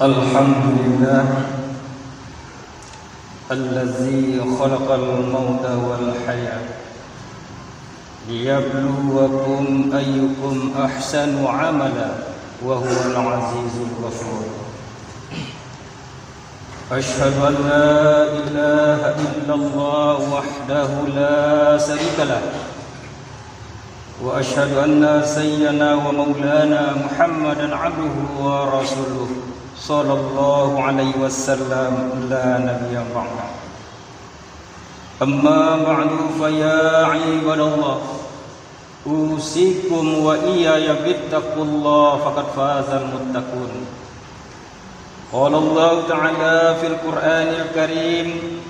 Alhamdulillah Allazi khalaqal mauta wal hayat liyabluwakum ayyukum ahsanu amala wa huwal azizul ghafur. Ashhadu an la ilaha illallah wahdahu la syarika lah wa ashhadu anna sayyidana wa maulana Muhammadan abduhu wa rasuluh sallallahu alaihi wasallam la nabiyya ba'da. Amma ba'du fa ya ibadallah usikum wa iyaya bittaqullah faqad fazal muttaqun. Qala Allah ta'ala fil Qur'anil Karim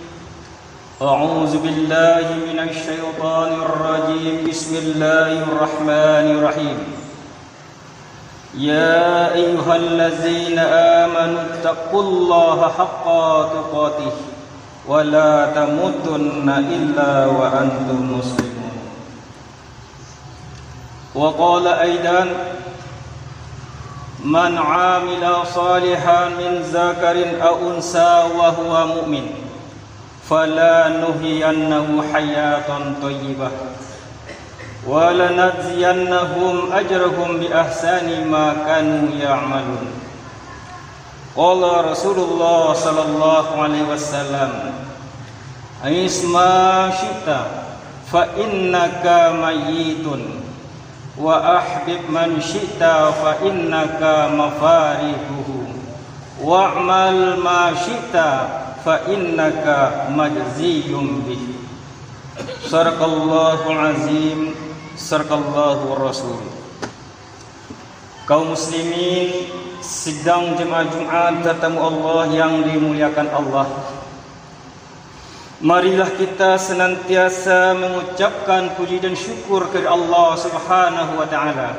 a'udzu billahi minasy syaithanir rajim. Bismillahirrahmanirrahim. Ya ayyuhallazina amanu taqullaha haqqa tuqatih wa la tamutunna illa wa antum muslimun. Wa qala aidan man 'amila salihan min zakarin aw unsa wa huwa mu'min fala nuhyiyannahu hayatan thayyibah wa lanajziyannahum ajrahum bi ahsani ma kanu ya'malun. Qala Rasulullah sallallahu alaihi wasallam aisma syi'ta fa innaka mayyitun wa ahbib man syi'ta fa innaka mafariquhu wa'mal ma syi'ta fa innaka majziyun bih. Sadaqallahul azim, sadaqallahu rasul. Kaum muslimin sidang jemaah Jumat tetamu Allah yang dimuliakan Allah, marilah kita senantiasa mengucapkan puji dan syukur kepada Allah Subhanahu wa taala,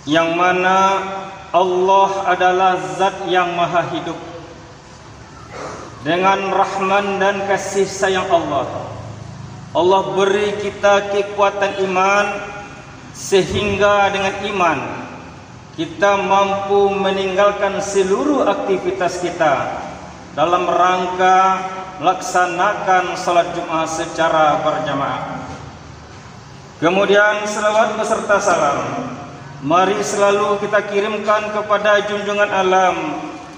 yang mana Allah adalah zat yang maha hidup. Dengan rahman dan kasih sayang Allah beri kita kekuatan iman, sehingga dengan iman kita mampu meninggalkan seluruh aktivitas kita dalam rangka melaksanakan salat Jumat secara berjamaah. Kemudian selawat beserta salam mari selalu kita kirimkan kepada junjungan alam,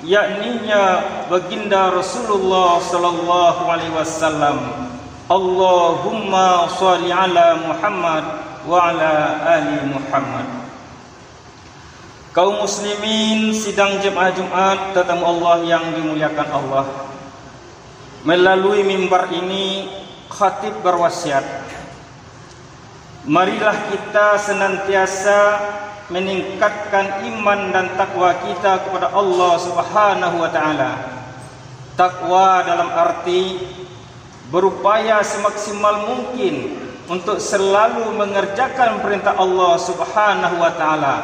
yakninya baginda Rasulullah sallallahu alaihi wasallam. Allahumma sholli ala Muhammad wa ala ali Muhammad. Kaum muslimin sidang jemaah Jumat tetamu Allah yang dimuliakan Allah, melalui mimbar ini khatib berwasiat, marilah kita senantiasa meningkatkan iman dan takwa kita kepada Allah Subhanahu wa taala. Takwa dalam arti berupaya semaksimal mungkin untuk selalu mengerjakan perintah Allah Subhanahu wa taala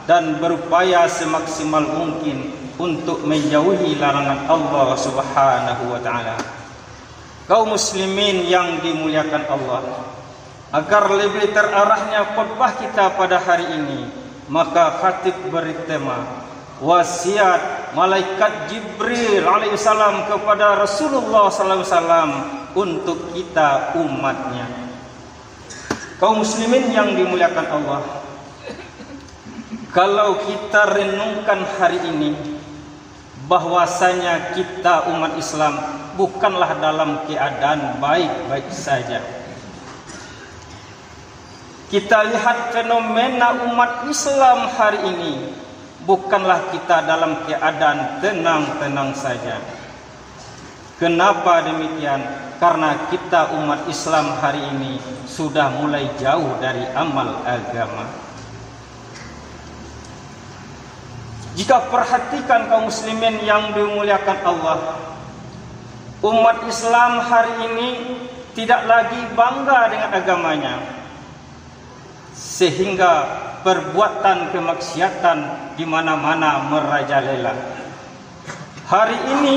dan berupaya semaksimal mungkin untuk menjauhi larangan Allah Subhanahu wa taala. Kaum muslimin yang dimuliakan Allah, agar lebih terarahnya khutbah kita pada hari ini, maka khatib beri tema wasiat malaikat Jibril alaihissalam kepada Rasulullah sallallahu alaihi wasallam untuk kita umatnya. Kaum muslimin yang dimuliakan Allah, kalau kita renungkan hari ini bahwasanya kita umat Islam bukanlah dalam keadaan baik-baik saja. Kita lihat fenomena umat Islam hari ini, bukanlah kita dalam keadaan tenang-tenang saja. Kenapa demikian? Karena kita umat Islam hari ini sudah mulai jauh dari amal agama. Jika perhatikan kaum muslimin yang dimuliakan Allah, umat Islam hari ini tidak lagi bangga dengan agamanya, sehingga perbuatan kemaksiatan di mana-mana merajalela. Hari ini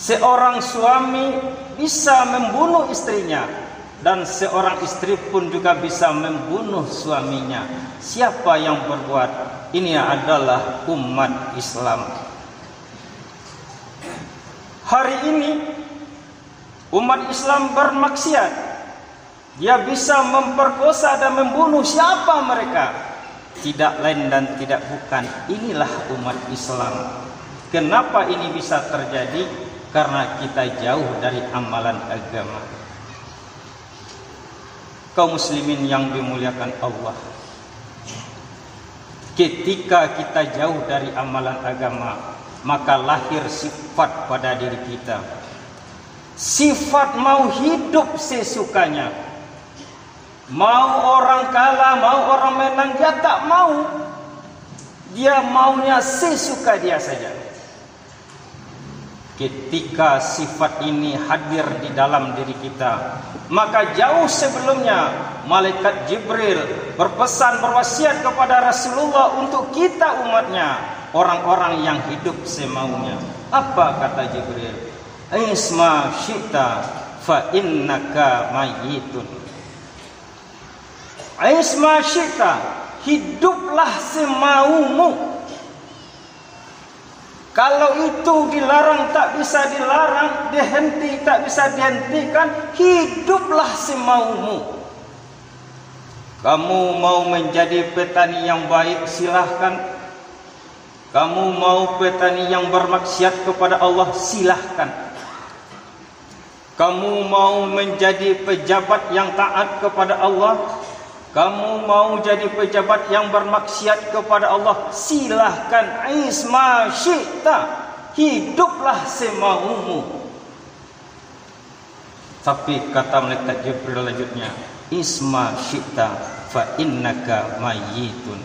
seorang suami bisa membunuh istrinya dan seorang istri pun juga bisa membunuh suaminya Siapa yang berbuat? Ini adalah umat Islam. Hari ini umat Islam bermaksiat. Dia bisa memperkosa dan membunuh siapa mereka? Tidak lain dan tidak bukan, inilah umat Islam. Kenapa ini bisa terjadi? Karena kita jauh dari amalan agama. Kaum muslimin yang dimuliakan Allah, ketika kita jauh dari amalan agama, maka lahir sifat pada diri kita. Sifat mau hidup sesukanya. Mau orang kalah, mau orang menang, dia tak mau. Dia maunya sesuka dia saja. Ketika sifat ini hadir di dalam diri kita, maka jauh sebelumnya malaikat Jibril berpesan, berwasiat kepada Rasulullah untuk kita umatnya, orang-orang yang hidup semaunya. Apa kata Jibril? Isma syi'ta fa innaka mayyitun. Isma syi'ta, hiduplah semaumu. Kalau itu dilarang tak bisa dilarang, dihenti tak bisa dihentikan, hiduplah semaumu. Kamu mau menjadi petani yang baik, silahkan. Kamu mau petani yang bermaksiat kepada Allah, silahkan. Kamu mau menjadi pejabat yang taat kepada Allah, kamu mau jadi pejabat yang bermaksiat kepada Allah, silahkan. Isma syi'ta, hiduplah semaumu. Tapi kata malaikat Jibril lanjutnya, Isma syi'ta fa innaka mayyitun.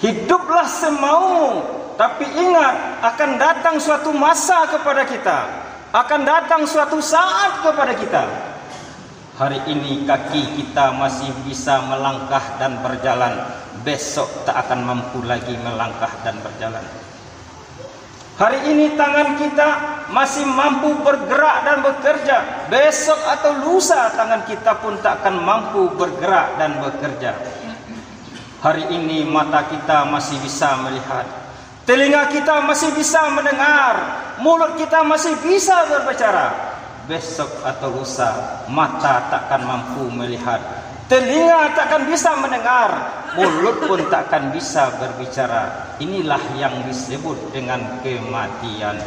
Hiduplah semaumu, tapi ingat akan datang suatu masa kepada kita, akan datang suatu saat kepada kita. Hari ini kaki kita masih bisa melangkah dan berjalan, besok tak akan mampu lagi melangkah dan berjalan. Hari ini tangan kita masih mampu bergerak dan bekerja, besok atau lusa tangan kita pun tak akan mampu bergerak dan bekerja. Hari ini mata kita masih bisa melihat, telinga kita masih bisa mendengar, mulut kita masih bisa berbicara. Besok atau lusa mata takkan mampu melihat, telinga takkan bisa mendengar, mulut pun takkan bisa berbicara. Inilah yang disebut dengan kematian.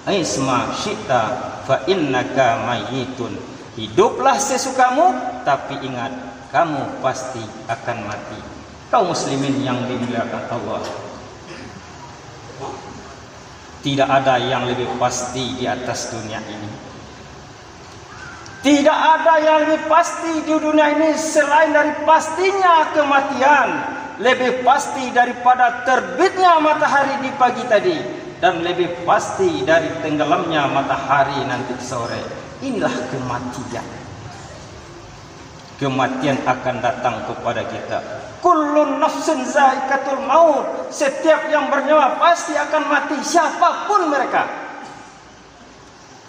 Isma syi'ta fa innaka mayyitun. Hiduplah sesukamu, tapi ingat kamu pasti akan mati. Kaum muslimin yang dimuliakan Allah, tidak ada yang lebih pasti di atas dunia ini. Tidak ada yang lebih pasti di dunia ini selain dari pastinya kematian. Lebih pasti daripada terbitnya matahari di pagi tadi, dan lebih pasti dari tenggelamnya matahari nanti sore. Inilah kematian. Kematian akan datang kepada kita. Kullun nafsin zaikatul maut. Setiap yang bernyawa pasti akan mati, siapapun mereka.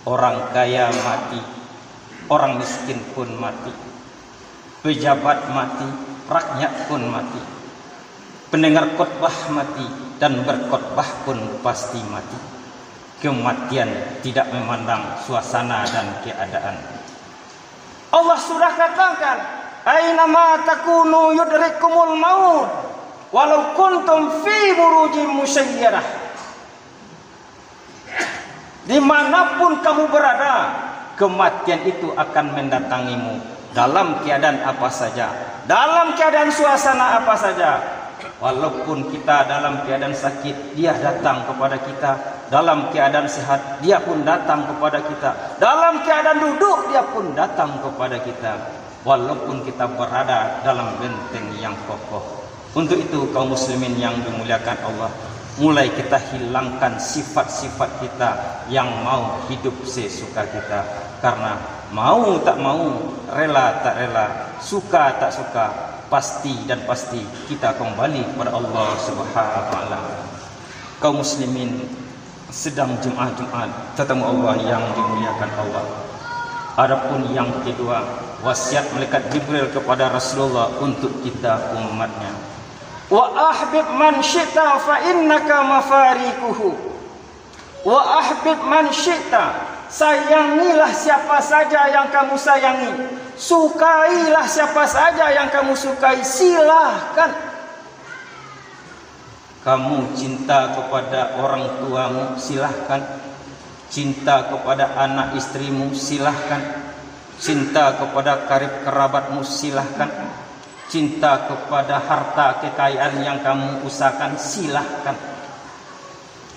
Orang kaya mati, orang miskin pun mati, pejabat mati, rakyat pun mati, pendengar khotbah mati, dan berkhotbah pun pasti mati. Kematian tidak memandang suasana dan keadaan. Allah sudah katakan, Ainama takunu yudrikumul maut walau kuntum fi burujim musyayyarah. Dimanapun kamu berada, kematian itu akan mendatangimu, dalam keadaan apa saja, dalam keadaan suasana apa saja. Walaupun kita dalam keadaan sakit, dia datang kepada kita. Dalam keadaan sehat, dia pun datang kepada kita. Dalam keadaan duduk, dia pun datang kepada kita. Walaupun kita berada dalam benteng yang kokoh. Untuk itu kaum muslimin yang dimuliakan Allah, mulai kita hilangkan sifat-sifat kita yang mau hidup sesuka kita. Karena mau tak mau, rela tak rela, suka tak suka, pasti dan pasti kita kembali kepada Allah Subhanahu wa taala. Kaum muslimin sedang Jumat ketemu Allah yang dimuliakan Allah. Adapun yang kedua, wasiat malaikat Jibril kepada Rasulullah untuk kita umatnya. Wa ahbib man syi'ta fa innaka mafarikuhu. Wa ahbib man syi'ta, sayangilah siapa saja yang kamu sayangi, sukailah siapa saja yang kamu sukai, silahkan. Kamu cinta kepada orang tuamu, silahkan. Cinta kepada anak istrimu, silahkan. Cinta kepada karib kerabatmu, silahkan. Cinta kepada harta kekayaan yang kamu usahakan, silahkan.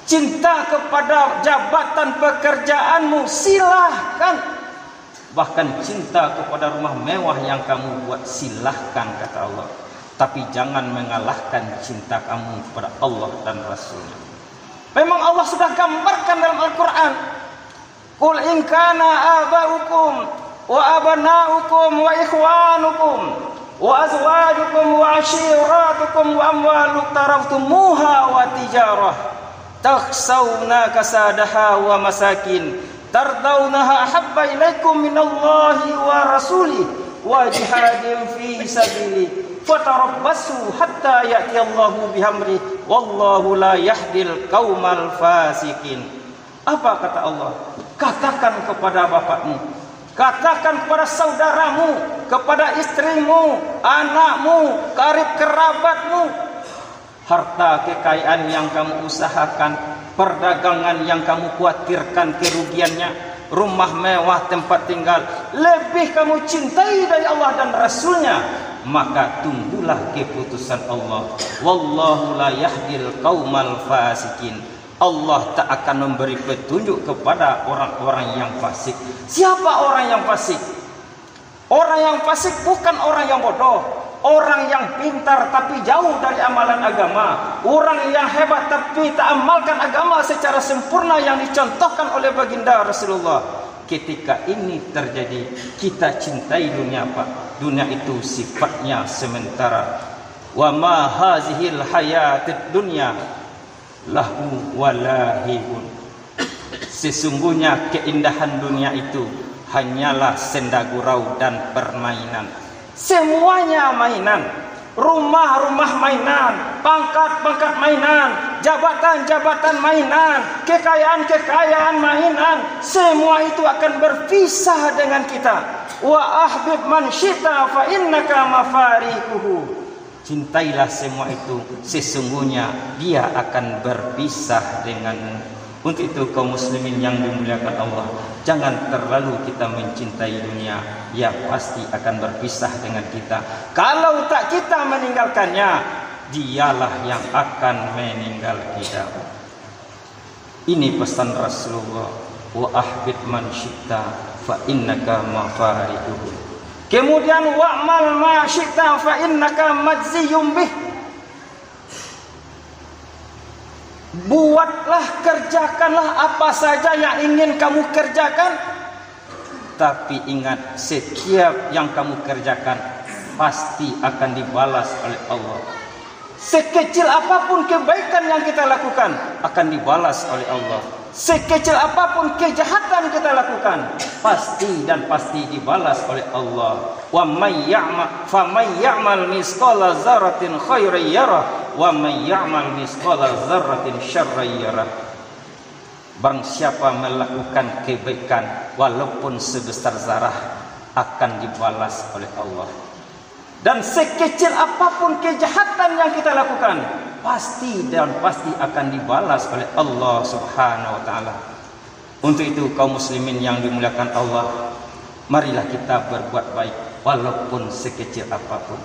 Cinta kepada jabatan pekerjaanmu, silahkan. Bahkan cinta kepada rumah mewah yang kamu buat, silahkan, kata Allah. Tapi jangan mengalahkan cinta kamu kepada Allah dan Rasulnya. Memang Allah sudah gambarkan dalam Al-Quran. Qul in kana aba'ukum wa abana'ukum wa ikhwanukum wa azwajukum wa ashiratukum wa amwaluk taraftumuha wa tijarah takhsawna kasadaha wa masakin tardawnaha ahabba ilaikum minallahi wa rasulih wa jihadin fi sabilih fatarabbasu hatta ya'ti Allahu bihamri wallahu la yahdil qaumal fasikin. Apa kata Allah? Katakan kepada bapakmu, katakan kepada saudaramu, kepada istrimu, anakmu, karib kerabatmu, harta kekayaan yang kamu usahakan, perdagangan yang kamu khawatirkan kerugiannya, rumah mewah, tempat tinggal, lebih kamu cintai dari Allah dan Rasulnya, maka tunggulah keputusan Allah. Wallahu la yahdil qaumal fasikin. Allah tak akan memberi petunjuk kepada orang-orang yang fasik. Siapa orang yang fasik? Orang yang fasik bukan orang yang bodoh, orang yang pintar tapi jauh dari amalan agama, orang yang hebat tapi tak amalkan agama secara sempurna yang dicontohkan oleh baginda Rasulullah. Ketika ini terjadi, kita cintai dunia, Pak. Dunia itu sifatnya sementara. Wa ma hazihil hayatid dunya lahu walahibun. Sesungguhnya keindahan dunia itu hanyalah senda gurau dan permainan. Semuanya mainan. Rumah-rumah mainan, pangkat-pangkat mainan, jabatan-jabatan mainan, kekayaan-kekayaan mainan, semua itu akan berpisah dengan kita. Wa ahbib man syi'ta fa innaka mafarikuhu. Cintailah semua itu, sesungguhnya dia akan berpisah denganmu. Untuk itu kaum muslimin yang dimuliakan Allah, jangan terlalu kita mencintai dunia, ya pasti akan berpisah dengan kita. Kalau tak kita meninggalkannya, dialah yang akan meninggal kita. Ini pesan Rasulullah, wa ahbib man syi'ta fa innaka mafarikuhu. Kemudian wa'mal ma syi'ta fa innaka majziyum bih. Buatlah, kerjakanlah apa saja yang ingin kamu kerjakan. Tapi ingat, setiap yang kamu kerjakan pasti akan dibalas oleh Allah. Sekecil apapun kebaikan yang kita lakukan akan dibalas oleh Allah. Sekecil apapun kejahatan kita lakukan pasti dan pasti dibalas oleh Allah. Wa may ya'mal fa may ya'mal misqala dzarratin khairan yarah wa may ya'mal misqala dzarratin syarran yarah. Barang siapa melakukan kebaikan walaupun sebesar zarah akan dibalas oleh Allah. Dan sekecil apapun kejahatan yang kita lakukan pasti dan pasti akan dibalas oleh Allah Subhanahu wa taala. Untuk itu kaum muslimin yang dimuliakan Allah, marilah kita berbuat baik walaupun sekecil apapun.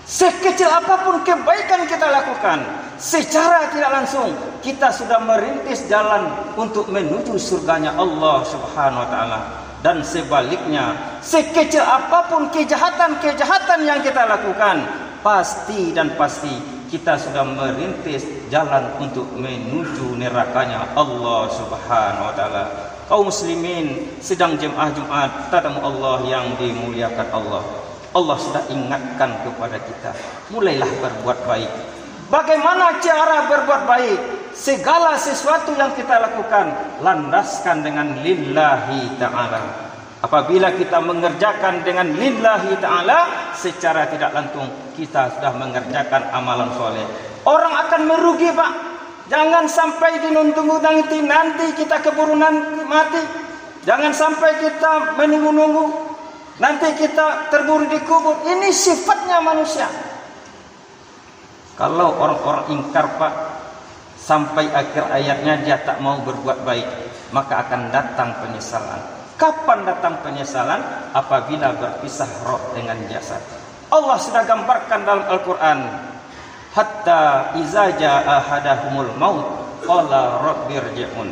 Sekecil apapun kebaikan kita lakukan, secara tidak langsung kita sudah merintis jalan untuk menuju surganya Allah Subhanahu wa taala. Dan sebaliknya, sekecil apapun kejahatan-kejahatan yang kita lakukan, pasti dan pasti kita sudah merintis jalan untuk menuju nerakanya Allah Subhanahu wa taala. Kaum muslimin sedang jemaah Jumat tetamu Allah yang dimuliakan Allah. Allah sudah ingatkan kepada kita, mulailah berbuat baik. Bagaimana cara berbuat baik? Segala sesuatu yang kita lakukan landaskan dengan lillahi ta'ala. Apabila kita mengerjakan dengan lillahi ta'ala, secara tidak langsung kita sudah mengerjakan amalan soleh. Orang akan merugi, Pak. Jangan sampai dinunggu nanti kita keburu mati. Jangan sampai kita menunggu-nunggu nanti kita terburu dikubur. Ini sifatnya manusia. Kalau orang-orang ingkar, Pak, sampai akhir ayatnya dia tak mau berbuat baik, maka akan datang penyesalan. Kapan datang penyesalan? Apabila berpisah roh dengan jasad. Allah sudah gambarkan dalam Al-Quran, hatta iza jaa ahadahumul maut qala rabbirji'un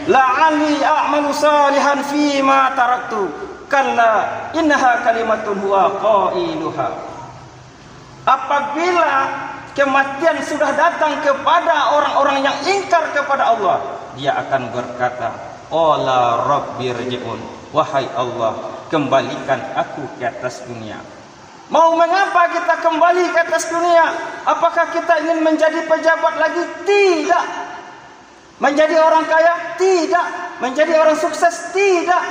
la'ali a'malu salihan fima taraktu kalla innaha kalimatun huwa qailuha. Apabila kematian sudah datang kepada orang-orang yang ingkar kepada Allah, dia akan berkata, qala rabbirji'un, wahai Allah, kembalikan aku ke atas dunia. Mau mengapa kita kembali ke atas dunia? Apakah kita ingin menjadi pejabat lagi? Tidak. Menjadi orang kaya? Tidak. Menjadi orang sukses? Tidak.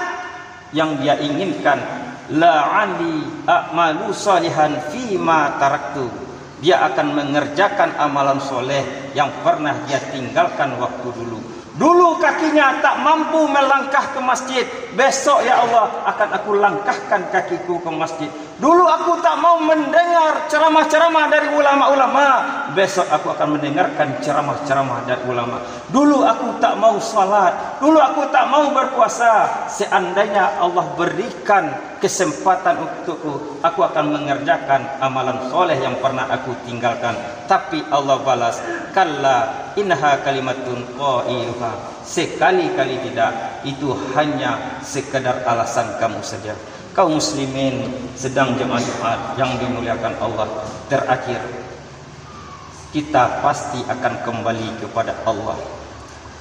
Yang dia inginkan, la'ali a'malu salihan fima taraktu. Dia akan mengerjakan amalan soleh yang pernah dia tinggalkan waktu dulu. Dulu kakinya tak mampu melangkah ke masjid. Besok ya Allah akan aku langkahkan kakiku ke masjid. Dulu aku tak mau mendengar ceramah-ceramah dari ulama-ulama. Besok aku akan mendengarkan ceramah-ceramah dari ulama. Dulu aku tak mau salat. Dulu aku tak mau berpuasa. Seandainya Allah berikan kesempatan untukku, aku akan mengerjakan amalan soleh yang pernah aku tinggalkan. Tapi Allah balas, kalla innaha kalimatun qailuha. Sekali-kali tidak. Itu hanya sekedar alasan kamu saja. Kaum muslimin sedang jemaat yang dimuliakan Allah, terakhir kita pasti akan kembali kepada Allah.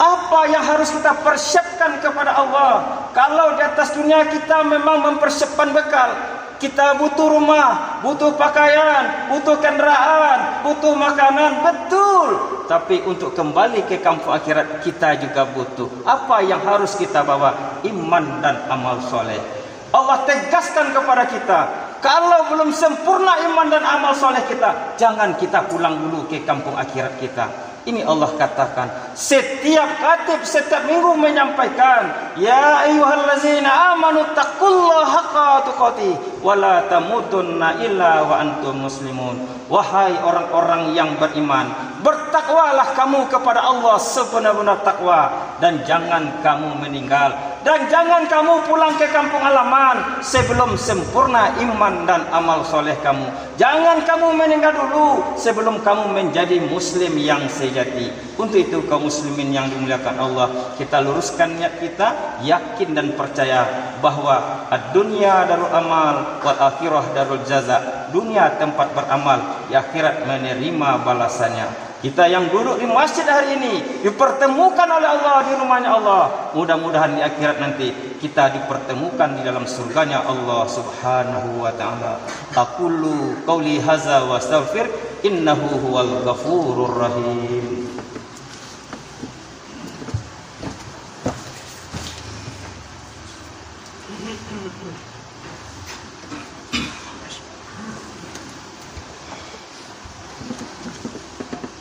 Apa yang harus kita persiapkan kepada Allah? Kalau di atas dunia kita memang mempersiapkan bekal, kita butuh rumah, butuh pakaian, butuh kendaraan, butuh makanan, betul. Tapi untuk kembali ke kampung akhirat kita juga butuh. Apa yang harus kita bawa? Iman dan amal soleh. Allah tegaskan kepada kita, kalau belum sempurna iman dan amal soleh kita, jangan kita pulang dulu ke kampung akhirat kita. Ini Allah katakan, setiap khatib setiap minggu menyampaikan, ya ayyuhallazina amanu taqullaha haqqa tuqatih wa la tamutunna illa wa antum muslimun. Wahai orang-orang yang beriman, bertakwalah kamu kepada Allah sebenar-benar takwa, dan jangan kamu meninggal, dan jangan kamu pulang ke kampung halaman sebelum sempurna iman dan amal soleh kamu. Jangan kamu meninggal dulu sebelum kamu menjadi muslim yang sejati. Untuk itu kaum muslimin yang dimuliakan Allah, kita luruskan niat kita, yakin dan percaya bahwa ad-dunya darul amal wal akhirah darul jaza. Dunia tempat beramal, di akhirat menerima balasannya. Kita yang duduk di masjid hari ini dipertemukan oleh Allah di rumahnya Allah. Mudah-mudahan di akhirat nanti kita dipertemukan di dalam surganya Allah Subhanahu wa taala. Aqulu qauli hadza wa astaghfir innahu huwal ghafurur rahim.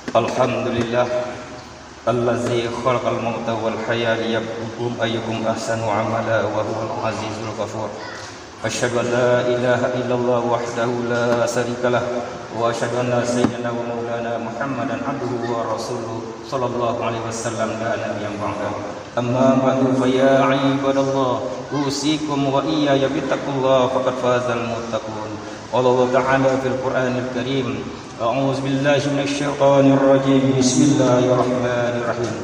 Alhamdulillah allazi khalaqal mauta wal hayata liyabluwakum ayyukum ahsanu amala wa huwal azizul ghafur. Asyhadu an la ilaha illallah wahdahu la syarikalah wa asyhadu anna sayyidana wa maulana Muhammadan abduhu wa rasuluhu sallallahu alaihi wasallam la nabiyyan ba'da. Amma ba'du fa ya ibadallah usikum wa iyaya bittaqullah faqad fazal muttaqun. Allah Ta'ala fil Qur'anil Karim, a'udzu billahi minasy syaithanir rajim. Bismillahirrahmanirrahim.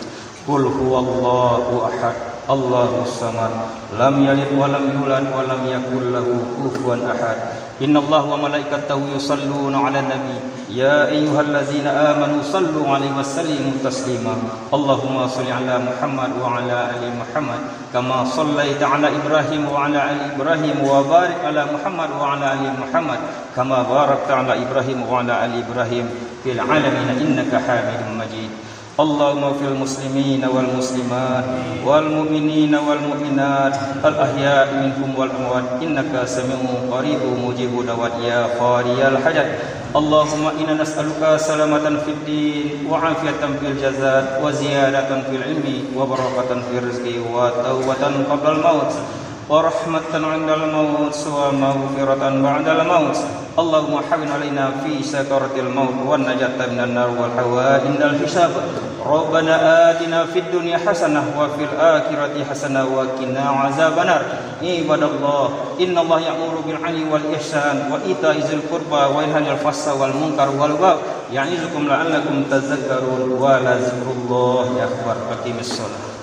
Qul huwallahu ahad, Allahus samad, lam yalid wa lam yulad wa lam yakul lahu kufuwan ahad. Innallaha wa malaikatahu yusalluna 'alan nabi, ya ayyuhallazina amanu sallu 'alaihi wa sallimu taslima. Allahumma shalli 'ala Muhammad wa 'ala ali Muhammad kama shallaita 'ala Ibrahim wa 'ala ali Ibrahim wa barik 'ala Muhammad wa 'ala ali Muhammad kama barakta 'ala Ibrahim wa 'ala ali Ibrahim fil 'alamin innaka Hamidum Majid. اللهم في المسلمين والمسلمات والمؤمنين والمؤمنات الأحياء منهم والأموات إنك سميع قريب مجيب دعوات يا قاضي الحاجات. اللهم إنا نسألك سلامة في الدين وعافية في الجزاء وزيادة في العلم وبركة في الرزق وتوبة قبل الموت ورحمة عند الموت ومغفرة بعد الموت. اللهم حبنا علينا في سكرة الموت والنجاة من النار والحواء عند الحساب. ربنا آتنا في الدنيا حسنة وفي الآخرة حسنة وقنا عذاب النار. عباد الله إن الله يأمر بالعدل والإحسان وإيتاء ذي القربى وينهى عن الفحشاء والمنكر والبغي يعظكم لعلكم تذكرون ولذكر الله أكبر. أقيموا الصلاة.